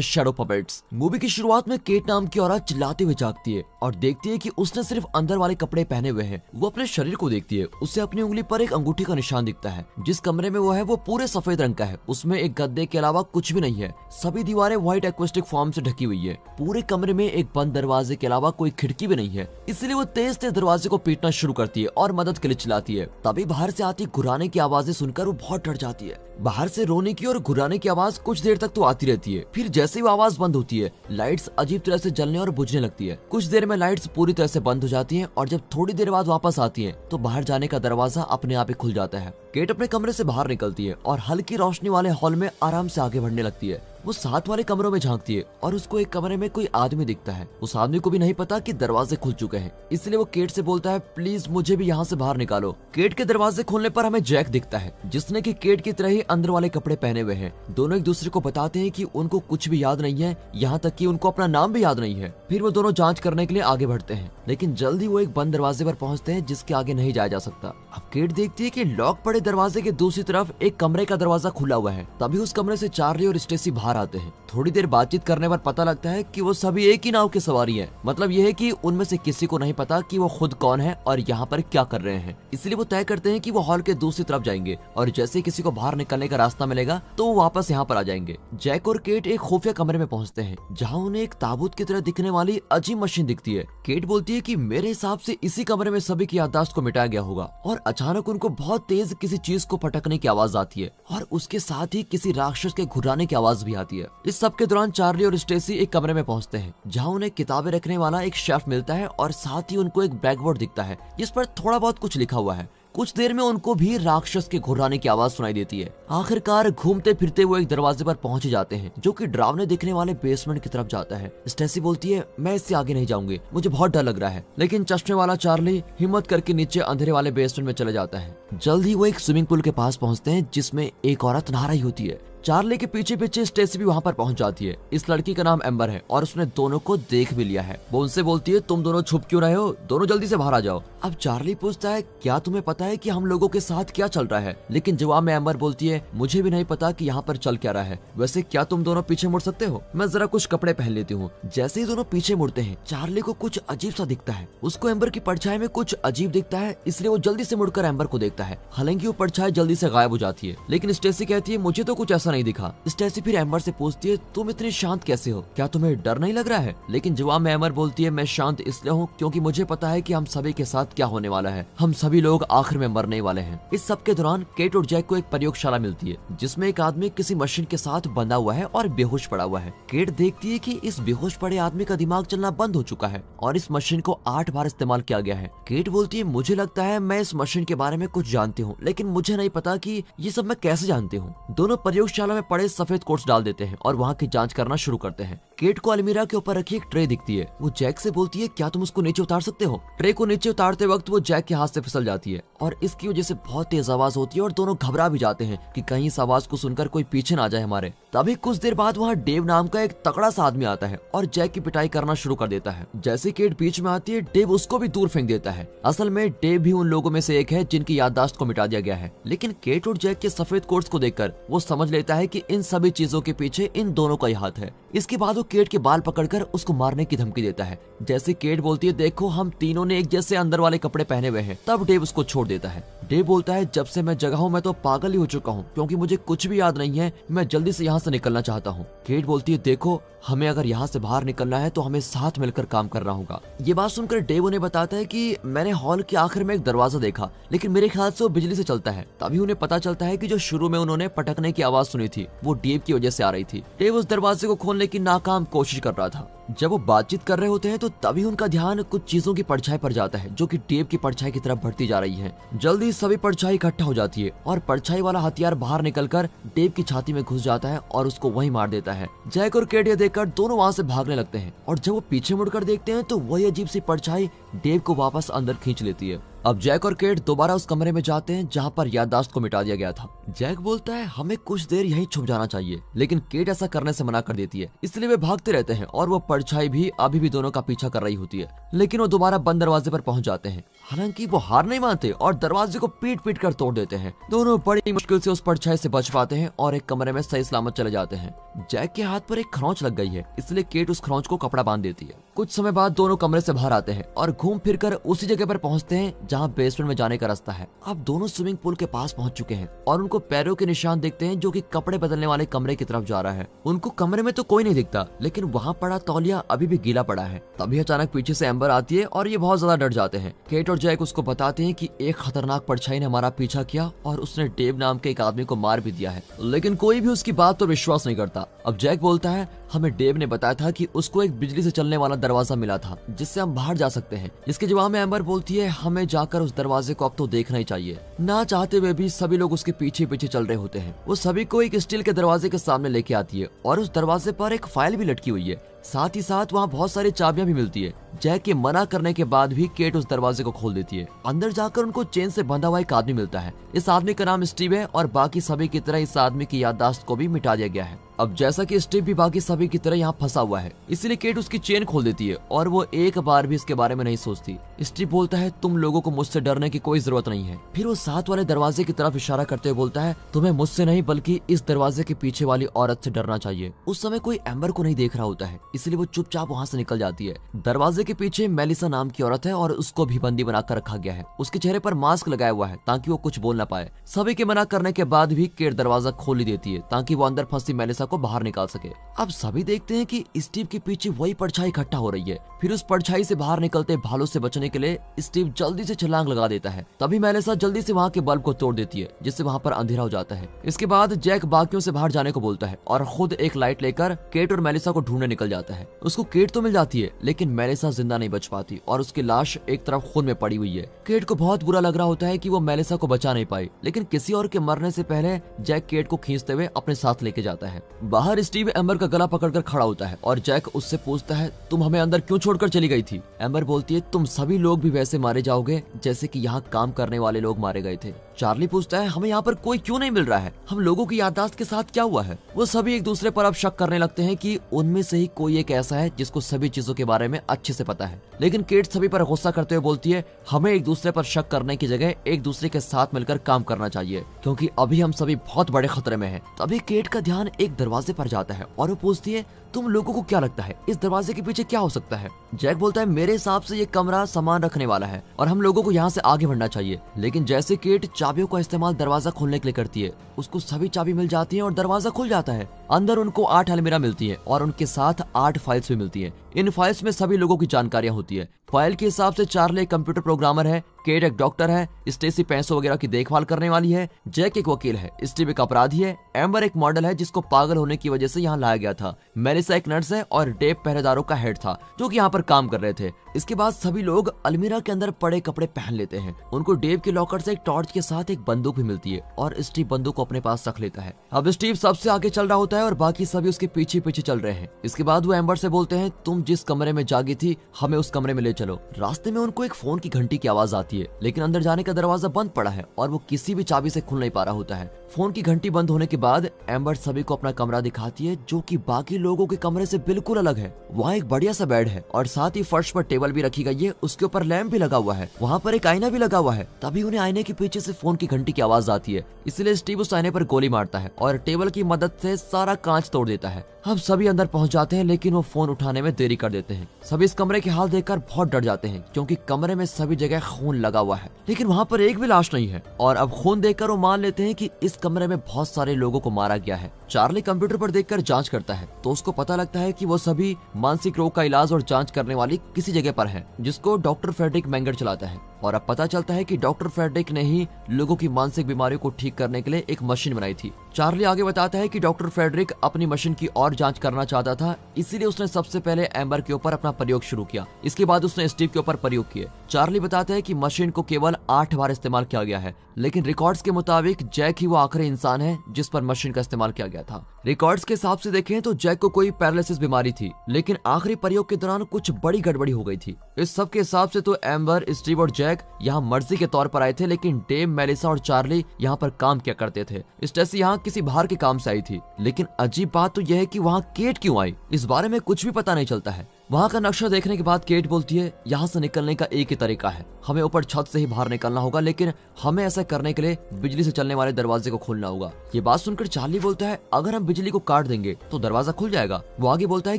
Shadow puppets. Movie की शुरुआत में केट नाम की औरत चिल्लाते हुए जागती है और देखती है कि उसने सिर्फ अंदर वाले कपड़े पहने हुए हैं। वो अपने शरीर को देखती है, उसे अपनी उंगली पर एक अंगूठी का निशान दिखता है। जिस कमरे में वो है वो पूरे सफेद रंग का है, उसमें एक गद्दे के अलावा कुछ भी नहीं है। सभी दीवारें व्हाइट एक्वेस्टिक फॉर्म से ढकी हुई है। पूरे कमरे में एक बंद दरवाजे के अलावा कोई खिड़की भी नहीं है, इसलिए वो तेज तेज दरवाजे को पीटना शुरू करती है और मदद के लिए चिल्लाती है। तभी बाहर से आती घुराने की आवाजें सुनकर वो बहुत डर जाती है। बाहर से रोने की और घुराने की आवाज कुछ देर तक तो आती रहती है, फिर जैसे ही वो आवाज बंद होती है लाइट्स अजीब तरह से जलने और बुझने लगती है। कुछ देर में लाइट्स पूरी तरह से बंद हो जाती हैं और जब थोड़ी देर बाद वापस आती हैं तो बाहर जाने का दरवाजा अपने आप ही खुल जाता है। केट अपने कमरे से बाहर निकलती है और हल्की रोशनी वाले हॉल में आराम से आगे बढ़ने लगती है। वो साथ वाले कमरों में झांकती है और उसको एक कमरे में कोई आदमी दिखता है। उस आदमी को भी नहीं पता कि दरवाजे खुल चुके हैं, इसलिए वो केट से बोलता है, प्लीज मुझे भी यहाँ से बाहर निकालो। केट के दरवाजे खोलने पर हमें जैक दिखता है, जिसने कि केट की तरह ही अंदर वाले कपड़े पहने हुए हैं। दोनों एक दूसरे को बताते हैं कि उनको कुछ भी याद नहीं है, यहाँ तक कि उनको अपना नाम भी याद नहीं है। फिर वो दोनों जांच करने के लिए आगे बढ़ते हैं, लेकिन जल्द ही वो एक बंद दरवाजे पर पहुंचते हैं जिसके आगे नहीं जाया जा सकता। अब केट देखती है कि लॉक पड़े दरवाजे के दूसरी तरफ एक कमरे का दरवाजा खुला हुआ है। तभी उस कमरे से चार्ली और स्टेसी बाहर आते हैं। थोड़ी देर बातचीत करने पर पता लगता है कि वो सभी एक ही नाव के सवारी हैं। मतलब ये है कि उनमें से किसी को नहीं पता कि वो खुद कौन है और यहाँ पर क्या कर रहे हैं। इसलिए वो तय करते हैं कि वो हॉल के दूसरी तरफ जाएंगे और जैसे किसी को बाहर निकलने का रास्ता मिलेगा तो वो वापस यहाँ पर आ जाएंगे। जैक और केट एक खुफिया कमरे में पहुंचते हैं जहाँ उन्हें एक ताबूत की तरह दिखने वाली अजीब मशीन दिखती है। केट बोलती है कि मेरे हिसाब से इसी कमरे में सभी की याददाश्त को मिटाया गया होगा और अचानक उनको बहुत तेज किसी चीज को पटकने की आवाज आती है और उसके साथ ही किसी राक्षस के घुराने की आवाज भी आती है। इस सब के दौरान चार्ली और स्टेसी एक कमरे में पहुंचते हैं जहां उन्हें किताबें रखने वाला एक शेल्फ मिलता है और साथ ही उनको एक ब्लैकबोर्ड दिखता है जिस पर थोड़ा बहुत कुछ लिखा हुआ है। कुछ देर में उनको भी राक्षस के घुराने की आवाज सुनाई देती है। आखिरकार घूमते फिरते वो एक दरवाजे पर पहुंच जाते हैं जो कि डरावने दिखने वाले बेसमेंट की तरफ जाता है। स्टेसी बोलती है, मैं इससे आगे नहीं जाऊंगी, मुझे बहुत डर लग रहा है। लेकिन चश्मे वाला चार्ली हिम्मत करके नीचे अंधेरे वाले बेसमेंट में चले जाता है। जल्द ही वो एक स्विमिंग पूल के पास पहुंचते हैं जिसमें एक औरत नहा रही होती है। चार्ली के पीछे पीछे स्टेसी भी वहाँ पर पहुंच जाती है। इस लड़की का नाम एम्बर है और उसने दोनों को देख भी लिया है। वो उनसे बोलती है, तुम दोनों छुप क्यों रहे हो, दोनों जल्दी से बाहर आ जाओ। अब चार्ली पूछता है, क्या तुम्हें पता है कि हम लोगों के साथ क्या चल रहा है? लेकिन जवाब में एम्बर बोलती है, मुझे भी नहीं पता कि यहाँ पर चल क्या रहा है। वैसे क्या तुम दोनों पीछे मुड़ सकते हो? मैं जरा कुछ कपड़े पहन लेती हूँ। जैसे ही दोनों पीछे मुड़ते हैं चार्ली को कुछ अजीब सा दिखता है। उसको एम्बर की परछाई में कुछ अजीब दिखता है, इसलिए वो जल्दी से मुड़कर एम्बर को देखता है। हालांकि वो परछाई जल्दी से गायब हो जाती है, लेकिन स्टेसी कहती है, मुझे तो कुछ ऐसा नहीं दिखा। फिर एम्बर से पूछती है, तुम इतनी शांत कैसे हो, क्या तुम्हें डर नहीं लग रहा है? लेकिन जवाब में एम्बर बोलती है, मैं शांत इसलिए हूँ क्योंकि मुझे पता है कि हम सभी के साथ क्या होने वाला है। हम सभी लोग आखिर में मरने वाले हैं। इस सब के दौरान केट और जैक को एक प्रयोगशाला मिलती है जिसमें एक आदमी किसी मशीन के साथ बंधा हुआ है और बेहोश पड़ा हुआ है। केट देखती है कि इस बेहोश पड़े आदमी का दिमाग चलना बंद हो चुका है और इस मशीन को 8 बार इस्तेमाल किया गया है। केट बोलती है, मुझे लगता है मैं इस मशीन के बारे में कुछ जानती हूँ, लेकिन मुझे नहीं पता कि ये सब मैं कैसे जानती हूँ। दोनों प्रयोगशाला में पड़े सफेद कोट्स डाल देते हैं और वहाँ की जांच करना शुरू करते हैं। केट को अलमीरा के ऊपर रखी एक ट्रे दिखती है। वो जैक से बोलती है, क्या तुम उसको नीचे उतार सकते हो? ट्रे को नीचे उतारते वक्त वो जैक के हाथ से फिसल जाती है और इसकी वजह से बहुत तेज आवाज होती है और दोनों घबरा भी जाते हैं कि कहीं इस आवाज को सुनकर कोई पीछे ना जाए हमारे। तभी कुछ देर बाद वहाँ डेव नाम का एक तगड़ा सा आदमी आता है और जैक की पिटाई करना शुरू कर देता है। जैसे केट बीच में आती है डेव उसको भी दूर फेंक देता है। असल में डेव भी उन लोगों में से एक है जिनकी याददाश्त को मिटा दिया गया है। लेकिन केट और जैक के सफेद कोट्स को देखकर वो समझ लेता है कि इन सभी चीजों के पीछे इन दोनों का ही हाथ है। इसके बाद वो केट के बाल पकड़कर उसको मारने की धमकी देता है। जैसे केट बोलती है, देखो हम तीनों ने एक जैसे अंदर वाले कपड़े पहने हुए हैं, तब डेव उसको छोड़ देता है। डेव बोलता है, जब से मैं जगा हूँ मैं तो पागल ही हो चुका हूँ क्योंकि मुझे कुछ भी याद नहीं है, मैं जल्दी से यहाँ से निकलना चाहता हूँ। केट बोलती है, देखो हमें अगर यहाँ से बाहर निकलना है तो हमें साथ मिलकर काम करना होगा। ये बात सुनकर डेव उन्हें बताता है कि मैंने हॉल के आखिर में एक दरवाजा देखा, लेकिन मेरे ख्याल से वो बिजली से चलता है। तभी उन्हें पता चलता है कि जो शुरू में उन्होंने पटकने की आवाज सुनी थी वो डेव की वजह से आ रही थी। डेव उस दरवाजे को खोलने की नाकाम कोशिश कर रहा था। जब वो बातचीत कर रहे होते हैं तो तभी उनका ध्यान कुछ चीजों की परछाई पर जाता है जो कि डेव की परछाई की तरफ बढ़ती जा रही है। जल्दी सभी परछाई इकट्ठा हो जाती है और परछाई वाला हथियार बाहर निकलकर डेव की छाती में घुस जाता है और उसको वहीं मार देता है। जैक और केट ये देखकर दोनों वहां से भागने लगते हैं और जब वो पीछे मुड़कर देखते हैं तो वही अजीब सी परछाई डेव को वापस अंदर खींच लेती है। अब जैक और केट दोबारा उस कमरे में जाते हैं जहाँ पर याददाश्त को मिटा दिया गया था। जैक बोलता है हमें कुछ देर यहीं छुप जाना चाहिए, लेकिन केट ऐसा करने से मना कर देती है। इसलिए वे भागते रहते हैं और वो परछाई भी अभी भी दोनों का पीछा कर रही होती है, लेकिन वो दोबारा बंद दरवाजे पर पहुंच जाते हैं। हालांकि वो हार नहीं मानते और दरवाजे को पीट पीट कर तोड़ देते हैं। दोनों बड़ी मुश्किल से उस परछाई से बच पाते हैं और एक कमरे में सही सलामत चले जाते हैं। जैक के हाथ पर एक खरोंच लग गई है, इसलिए केट उस खरोंच को कपड़ा बांध देती है। कुछ समय बाद दोनों कमरे से बाहर आते हैं और घूम फिर कर उसी जगह पर पहुंचते हैं जहां बेसमेंट में जाने का रास्ता है। अब दोनों स्विमिंग पूल के पास पहुंच चुके हैं और उनको पैरों के निशान दिखते हैं जो कि कपड़े बदलने वाले कमरे की तरफ जा रहा है। उनको कमरे में तो कोई नहीं दिखता, लेकिन वहाँ पड़ा तौलिया अभी भी गीला पड़ा है। तभी अचानक पीछे से एम्बर आती है और ये बहुत ज्यादा डर जाते हैं। केट और जैक उसको बताते हैं कि एक खतरनाक परछाई ने हमारा पीछा किया और उसने डेव नाम के एक आदमी को मार भी दिया है, लेकिन कोई भी उसकी बात पर विश्वास नहीं करता। अब जैक बोलता है हमें डेव ने बताया था कि उसको एक बिजली से चलने वाला दरवाजा मिला था जिससे हम बाहर जा सकते हैं। इसके जवाब में एम्बर बोलती है हमें जाकर उस दरवाजे को अब तो देखना ही चाहिए। ना चाहते हुए भी सभी लोग उसके पीछे पीछे चल रहे होते हैं। वो सभी को एक स्टील के दरवाजे के सामने लेके आती है और उस दरवाजे पर एक फाइल भी लटकी हुई है। साथ ही साथ वहाँ बहुत सारी चाबियां भी मिलती है। जैक के मना करने के बाद भी केट उस दरवाजे को खोल देती है। अंदर जाकर उनको चेन से बंधा हुआ एक आदमी मिलता है। इस आदमी का नाम स्टीव है और बाकी सभी की तरह इस आदमी की याददाश्त को भी मिटा दिया गया है। अब जैसा कि स्टीव भी बाकी सभी की तरह यहाँ फंसा हुआ है, इसलिए केट उसकी चेन खोल देती है और वो एक बार भी इसके बारे में नहीं सोचती। स्टीव बोलता है तुम लोगों को मुझसे डरने की कोई जरूरत नहीं है। फिर वो साथ वाले दरवाजे की तरफ इशारा करते हुए बोलता है तुम्हें मुझसे नहीं बल्कि इस दरवाजे के पीछे वाली औरत से डरना चाहिए। उस समय कोई एम्बर को नहीं देख रहा होता है, इसलिए वो चुपचाप वहाँ से निकल जाती है। दरवाजे के पीछे मेलिसा नाम की औरत है और उसको भी बंदी बनाकर रखा गया है। उसके चेहरे पर मास्क लगाया हुआ है ताकि वो कुछ बोल ना पाए। सभी के मना करने के बाद भी केट दरवाजा खोल ही देती है ताकि वो अंदर फंसी मेलिसा को बाहर निकाल सके। अब सभी देखते हैं कि स्टीव के पीछे वही परछाई इकट्ठा हो रही है। फिर उस परछाई से बाहर निकलते भालू से बचने के लिए स्टीव जल्दी से छलांग लगा देता है। तभी मेलिसा जल्दी से वहाँ के बल्ब को तोड़ देती है जिससे वहाँ पर अंधेरा हो जाता है। इसके बाद जैक बाकियों से बाहर जाने को बोलता है और खुद एक लाइट लेकर केट और मेलिसा को ढूंढने निकल जाता है। उसको केट तो मिल जाती है, लेकिन मेलिसा जिंदा नहीं बच पाती और उसकी लाश एक तरफ खून में पड़ी हुई है। केट को बहुत बुरा लग रहा होता है कि वो मेलिसा को बचा नहीं पाई, लेकिन किसी और के मरने से पहले जैक केट को खींचते हुए अपने साथ लेके जाता है। बाहर स्टीव एम्बर का गला पकड़कर खड़ा होता है और जैक उससे पूछता है तुम हमें अंदर क्यों छोड़कर चली गई थी। एम्बर बोलती है तुम सभी लोग भी वैसे मारे जाओगे जैसे कि यहाँ काम करने वाले लोग मारे गए थे। चार्ली पूछता है हमें यहाँ पर कोई क्यों नहीं मिल रहा है, हम लोगों की याददाश्त के साथ क्या हुआ है। वो सभी एक दूसरे पर अब शक करने लगते हैं कि उनमें से ही कोई एक ऐसा है जिसको सभी चीजों के बारे में अच्छे से पता है। लेकिन केट सभी पर गुस्सा करते हुए बोलती है हमें एक दूसरे पर शक करने की जगह एक दूसरे के साथ मिलकर काम करना चाहिए, क्योंकि अभी हम सभी बहुत बड़े खतरे में हैं। तभी केट का ध्यान एक दरवाजे पर जाता है और वो पूछती है तुम लोगों को क्या लगता है इस दरवाजे के पीछे क्या हो सकता है। जैक बोलता है मेरे हिसाब से ये कमरा सामान रखने वाला है और हम लोगों को यहाँ से आगे बढ़ना चाहिए। लेकिन जैसे केट चाबियों का इस्तेमाल दरवाजा खोलने के लिए करती है, उसको सभी चाबी मिल जाती है और दरवाजा खुल जाता है। अंदर उनको 8 अलमीरा मिलती है और उनके साथ 8 फाइल्स भी मिलती है। इन फाइल्स में सभी लोगों की जानकारियां होती है। फाइल के हिसाब से चार्ली एक कंप्यूटर प्रोग्रामर है, केट एक डॉक्टर है, स्टेसी पैसों वगैरह की देखभाल करने वाली है, जैक एक वकील है, स्टीव एक अपराधी है, एम्बर एक मॉडल है जिसको पागल होने की वजह से यहाँ लाया गया था, मेलिसा एक नर्स है और डेव पहरेदारों का हेड था जो कि यहाँ पर काम कर रहे थे। इसके बाद सभी लोग अलमीरा के अंदर पड़े कपड़े पहन लेते हैं। उनको डेव के लॉकर से एक टॉर्च के साथ एक बंदूक भी मिलती है और स्टीव बंदूक को अपने पास रख लेता है। अब स्टीव सबसे आगे चल रहा होता है और बाकी सभी उसके पीछे पीछे चल रहे हैं। इसके बाद वो एम्बर से बोलते हैं तुम जिस कमरे में जागी थी हमें उस कमरे में ले चलो। रास्ते में उनको एक फोन की घंटी की आवाज आती है, लेकिन अंदर जाने का दरवाजा बंद पड़ा है और वो किसी भी चाबी से खुल नहीं पा रहा होता है। फोन की घंटी बंद होने के बाद एम्बर सभी को अपना कमरा दिखाती है जो कि बाकी लोगों के कमरे से बिल्कुल अलग है। वहाँ एक बढ़िया सा बेड है और साथ ही फर्श पर टेबल भी रखी गई है, उसके ऊपर लैंप भी लगा हुआ है, वहाँ पर एक आईना भी लगा हुआ है। तभी उन्हें आईने के पीछे से फोन की घंटी की आवाज आती है, इसलिए स्टीव उस आईने पर गोली मारता है और टेबल की मदद से सारा कांच तोड़ देता है। अब सभी अंदर पहुंच जाते हैं, लेकिन वो फोन उठाने में देरी कर देते हैं। सभी इस कमरे के हाल देखकर बहुत डर जाते हैं क्योंकि कमरे में सभी जगह खून लगा हुआ है, लेकिन वहाँ पर एक भी लाश नहीं है। और अब खून देखकर वो मान लेते हैं कि इस कमरे में बहुत सारे लोगों को मारा गया है। चार्ली कंप्यूटर पर देखकर जांच करता है तो उसको पता लगता है कि वो सभी मानसिक रोग का इलाज और जांच करने वाली किसी जगह पर है जिसको डॉक्टर फ्रेडरिक मेंगर चलाता है। और अब पता चलता है कि डॉक्टर फ्रेडरिक ने ही लोगों की मानसिक बीमारियों को ठीक करने के लिए एक मशीन बनाई थी। चार्ली आगे बताता है कि डॉक्टर फ्रेडरिक अपनी मशीन की और जांच करना चाहता था, इसीलिए उसने सबसे पहले एम्बर के ऊपर अपना प्रयोग शुरू किया। इसके बाद उसने स्टीव के ऊपर प्रयोग किए। चार्ली बताता है कि मशीन को केवल 8 बार इस्तेमाल किया गया है, लेकिन रिकॉर्ड्स के मुताबिक जैक ही वो आखिरी इंसान है जिस पर मशीन का इस्तेमाल किया गया था। रिकॉर्ड्स के हिसाब से देखें तो जैक को कोई पैरालिसिस बीमारी थी, लेकिन आखिरी प्रयोग के दौरान कुछ बड़ी गड़बड़ी हो गई थी। इस सब के हिसाब से तो एम्बर, स्टीव और जैक यहाँ मर्जी के तौर पर आए थे, लेकिन डेव, मेलिसा और चार्ली यहाँ पर काम किया करते थे। स्टेसी यहाँ किसी बाहर के काम से आई थी, लेकिन अजीब बात तो यह है कि वहाँ केट क्यों आई, इस बारे में कुछ भी पता नहीं चलता है। वहाँ का नक्शा देखने के बाद केट बोलती है, यहाँ से निकलने का एक ही तरीका है, हमें ऊपर छत से ही बाहर निकलना होगा, लेकिन हमें ऐसा करने के लिए बिजली से चलने वाले दरवाजे को खोलना होगा। ये बात सुनकर चार्ली बोलता है, अगर हम बिजली को काट देंगे तो दरवाजा खुल जाएगा। वो आगे बोलता है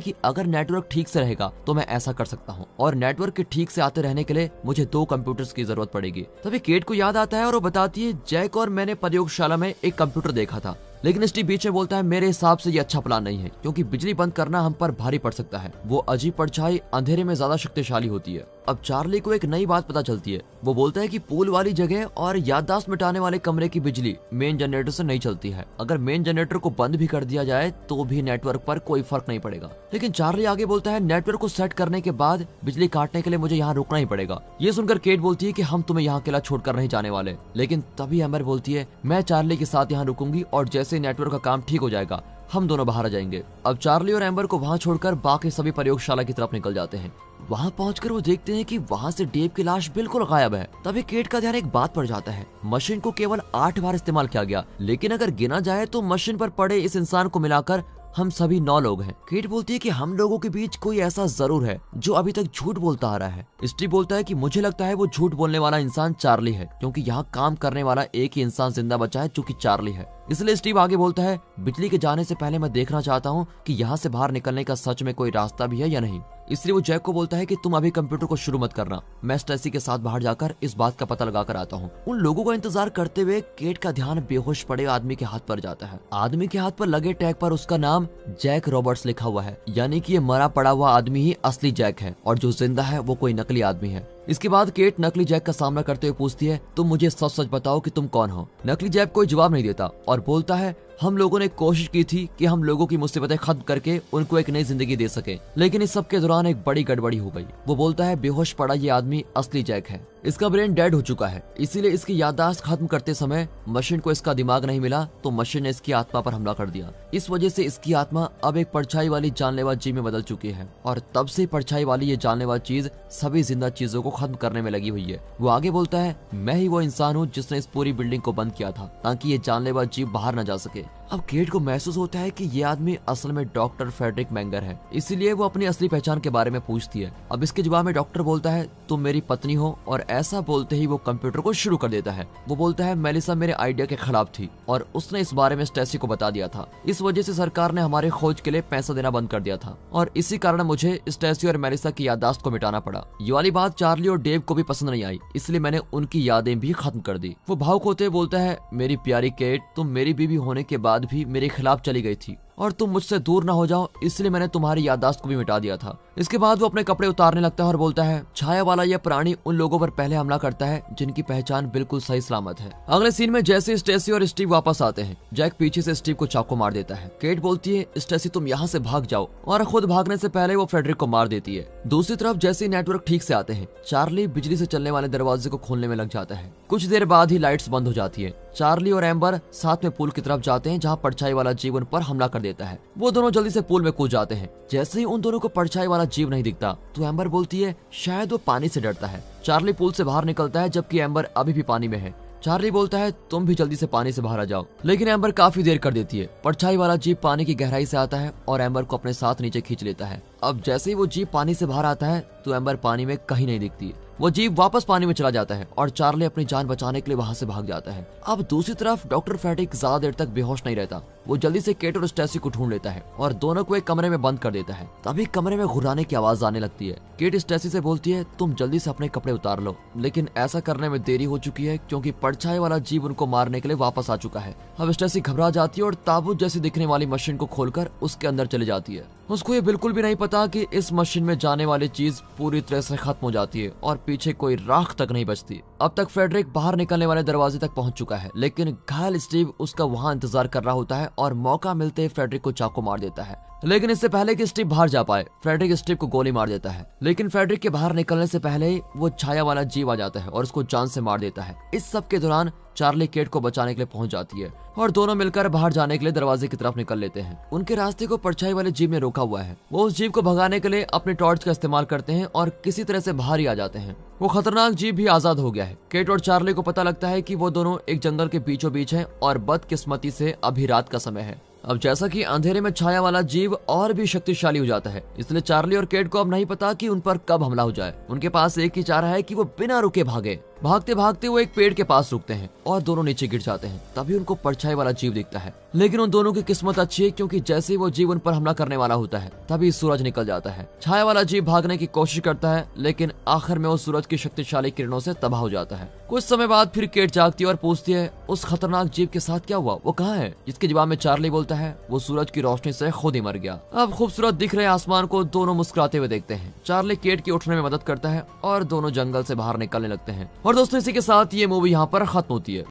कि अगर नेटवर्क ठीक से रहेगा तो मैं ऐसा कर सकता हूँ, और नेटवर्क के ठीक से आते रहने के लिए मुझे 2 कंप्यूटर्स की जरूरत पड़ेगी। तभी केट को याद आता है और वो बताती है, जैक और मैंने प्रयोगशाला में एक कंप्यूटर देखा था, लेकिन स्टीव बीच में बोलता है, मेरे हिसाब से ये अच्छा प्लान नहीं है, क्योंकि बिजली बंद करना हम पर भारी पड़ सकता है। वो अजीब परछाई अंधेरे में ज्यादा शक्तिशाली होती है। अब चार्ली को एक नई बात पता चलती है। वो बोलता है कि पूल वाली जगह और याददाश्त मिटाने वाले कमरे की बिजली मेन जनरेटर से नहीं चलती है। अगर मेन जनरेटर को बंद भी कर दिया जाए तो भी नेटवर्क पर कोई फर्क नहीं पड़ेगा। लेकिन चार्ली आगे बोलता है, नेटवर्क को सेट करने के बाद बिजली काटने के लिए मुझे यहाँ रुकना ही पड़ेगा। ये सुनकर केट बोलती है कि हम तुम्हें यहाँ अकेला छोड़कर नहीं जाने वाले। लेकिन तभी एम्बर बोलती है, मैं चार्ली के साथ यहाँ रुकूंगी और जैसे नेटवर्क का काम ठीक हो जाएगा हम दोनों बाहर आ जाएंगे। अब चार्ली और एम्बर को वहाँ छोड़कर बाकी सभी प्रयोगशाला की तरफ निकल जाते हैं। वहाँ पहुंचकर वो देखते हैं कि वहाँ से डेव की लाश बिल्कुल गायब है। तभी केट का ध्यान एक बात पर जाता है, मशीन को केवल 8 बार इस्तेमाल किया गया, लेकिन अगर गिना जाए तो मशीन पर पड़े इस इंसान को मिलाकर हम सभी 9 लोग हैं। केट बोलती है कि हम लोगों के बीच कोई ऐसा जरूर है जो अभी तक झूठ बोलता आ रहा है। स्टीव बोलता है कि मुझे लगता है वो झूठ बोलने वाला इंसान चार्ली है, क्योंकि यहाँ काम करने वाला एक ही इंसान जिंदा बचा है जो कि चार्ली है। इसलिए स्टीव आगे बोलता है, बिजली के जाने से पहले मैं देखना चाहता हूँ कि यहाँ से बाहर निकलने का सच में कोई रास्ता भी है या नहीं। इसलिए वो जैक को बोलता है कि तुम अभी कंप्यूटर को शुरू मत करना, मैं स्टेसी के साथ बाहर जाकर इस बात का पता लगा कर आता हूँ। उन लोगों का इंतजार करते हुए केट का ध्यान बेहोश पड़े आदमी के हाथ पर जाता है। आदमी के हाथ पर लगे टैग पर उसका नाम जैक रॉबर्ट्स लिखा हुआ है, यानी कि ये मरा पड़ा हुआ आदमी ही असली जैक है और जो जिंदा है वो कोई नकली आदमी है। इसके बाद केट नकली जैक का सामना करते हुए पूछती है, तुम मुझे सच सच बताओ कि तुम कौन हो। नकली जैक कोई जवाब नहीं देता और बोलता है, हम लोगों ने कोशिश की थी कि हम लोगों की मुसीबतें खत्म करके उनको एक नई जिंदगी दे सके, लेकिन इस सब के दौरान एक बड़ी गड़बड़ी हो गई। वो बोलता है, बेहोश पड़ा ये आदमी असली जैक है, इसका ब्रेन डेड हो चुका है, इसीलिए इसकी याददाश्त खत्म करते समय मशीन को इसका दिमाग नहीं मिला तो मशीन ने इसकी आत्मा पर हमला कर दिया। इस वजह से इसकी आत्मा अब एक परछाई वाली जानलेवा जीव में बदल चुकी है और तब से परछाई वाली ये जानलेवा चीज सभी जिंदा चीजों को खत्म करने में लगी हुई है। वो आगे बोलता है, मैं ही वो इंसान हूँ जिसने इस पूरी बिल्डिंग को बंद किया था ताकि ये जानलेवा जीव बाहर न जा सके। अब केट को महसूस होता है कि ये आदमी असल में डॉक्टर फ्रेडरिक मैंगर है, इसीलिए वो अपनी असली पहचान के बारे में पूछती है। अब इसके जवाब में डॉक्टर बोलता है, तुम मेरी पत्नी हो, और ऐसा बोलते ही वो कंप्यूटर को शुरू कर देता है। वो बोलता है, मेलिसा मेरे आइडिया के खिलाफ थी और उसने इस बारे में स्टेसी को बता दिया था, इस वजह से सरकार ने हमारे खोज के लिए पैसा देना बंद कर दिया था और इसी कारण मुझे स्टेसी और मेलिसा की याददाश्त को मिटाना पड़ा। ये वाली बात चार्ली और डेव को भी पसंद नहीं आई, इसलिए मैंने उनकी यादें भी खत्म कर दी। वो भावुक होते हुए बोलता है, मेरी प्यारी केट, तुम मेरी बीवी होने के बाद भी मेरे खिलाफ चली गई थी और तुम मुझसे दूर ना हो जाओ, इसलिए मैंने तुम्हारी याददाश्त को भी मिटा दिया था। इसके बाद वो अपने कपड़े उतारने लगता है और बोलता है, छाया वाला यह प्राणी उन लोगों पर पहले हमला करता है जिनकी पहचान बिल्कुल सही सलामत है। अगले सीन में जैसे स्टेसी और स्टीव वापस आते हैं, जैक पीछे से स्टीव को चाकू मार देता है। केट बोलती है, स्टेसी तुम यहाँ से भाग जाओ, और खुद भागने से पहले वो फ्रेडरिक को मार देती है। दूसरी तरफ जैसे ही नेटवर्क ठीक से आते हैं, चार्ली बिजली से चलने वाले दरवाजे को खोलने में लग जाता है। कुछ देर बाद ही लाइट्स बंद हो जाती है। चार्ली और एम्बर साथ में पूल की तरफ जाते हैं जहाँ परछाई वाला जीव उन पर हमला कर देता है। वो दोनों जल्दी से पूल में कूद जाते हैं। जैसे ही उन दोनों को परछाई वाला जीव नहीं दिखता तो एम्बर बोलती है, शायद वो पानी से डरता है। चार्ली पूल से बाहर निकलता है जबकि एम्बर अभी भी पानी में है। चार्ली बोलता है, तुम भी जल्दी से पानी से बाहर आ जाओ, लेकिन एम्बर काफी देर कर देती है। परछाई वाला जीव पानी की गहराई से आता है और एम्बर को अपने साथ नीचे खींच लेता है। अब जैसे ही वो जीव पानी से बाहर आता है तो एम्बर पानी में कहीं नहीं दिखती है। वो जीव वापस पानी में चला जाता है और चार्ली अपनी जान बचाने के लिए वहां से भाग जाता है। अब दूसरी तरफ डॉक्टर फ्रेडरिक ज्यादा देर तक बेहोश नहीं रहता। वो जल्दी से केट और स्टेसी को ढूंढ लेता है और दोनों को एक कमरे में बंद कर देता है। तभी कमरे में घुर्राने की आवाज आने लगती है। केट स्टेसी से बोलती है, तुम जल्दी से अपने कपड़े उतार लो, लेकिन ऐसा करने में देरी हो चुकी है क्योंकि परछाई वाला जीव उनको मारने के लिए वापस आ चुका है। अब स्टेसी घबरा जाती है और ताबूत जैसी दिखने वाली मशीन को खोलकर उसके अंदर चली जाती है। उसको ये बिल्कुल भी नहीं पता कि इस मशीन में जाने वाली चीज पूरी तरह से खत्म हो जाती है और पीछे कोई राख तक नहीं बचती। अब तक फ्रेडरिक बाहर निकलने वाले दरवाजे तक पहुंच चुका है, लेकिन घायल स्टीव उसका वहां इंतजार कर रहा होता है और मौका मिलते ही फ्रेडरिक को चाकू मार देता है। लेकिन इससे पहले कि स्टीव बाहर जा पाए, फ्रेडरिक स्टीव को गोली मार देता है। लेकिन फ्रेडरिक के बाहर निकलने से पहले ही वो छाया वाला जीव आ जाता है और उसको जान से मार देता है। इस सब के दौरान चार्ली केट को बचाने के लिए पहुंच जाती है और दोनों मिलकर बाहर जाने के लिए दरवाजे की तरफ निकल लेते हैं। उनके रास्ते को परछाई वाले जीव ने रोका हुआ है। वो उस जीव को भगाने के लिए अपने टॉर्च का इस्तेमाल करते हैं और किसी तरह से बाहर ही आ जाते हैं। वो खतरनाक जीव भी आजाद हो गया है। केट और चार्ली को पता लगता है कि वो दोनों एक जंगल के बीचों बीच हैं और बदकिस्मती से अभी रात का समय है। अब जैसा कि अंधेरे में छाया वाला जीव और भी शक्तिशाली हो जाता है, इसलिए चार्ली और केट को अब नहीं पता कि उन पर कब हमला हो जाए। उनके पास एक ही चारा है कि वो बिना रुके भागे। भागते भागते वो एक पेड़ के पास रुकते हैं और दोनों नीचे गिर जाते हैं। तभी उनको परछाई वाला जीव दिखता है। लेकिन उन दोनों की किस्मत अच्छी है, क्योंकि जैसे ही वो जीव उन पर हमला करने वाला होता है तभी सूरज निकल जाता है। छाया वाला जीव भागने की कोशिश करता है, लेकिन आखिर में वो सूरज की शक्तिशाली किरणों से तबाह हो जाता है। कुछ समय बाद फिर केट जागती है और पूछती है उस खतरनाक जीव के साथ क्या हुआ, वो कहाँ है? जिसके जवाब में चार्ली बोलता है वो सूरज की रोशनी से खुद ही मर गया। अब खूबसूरत दिख रहे आसमान को दोनों मुस्कुराते हुए देखते हैं। चार्ली केट की उठने में मदद करता है और दोनों जंगल से बाहर निकलने लगते हैं। और दोस्तों, इसी के साथ ये मूवी यहाँ पर खत्म होती है।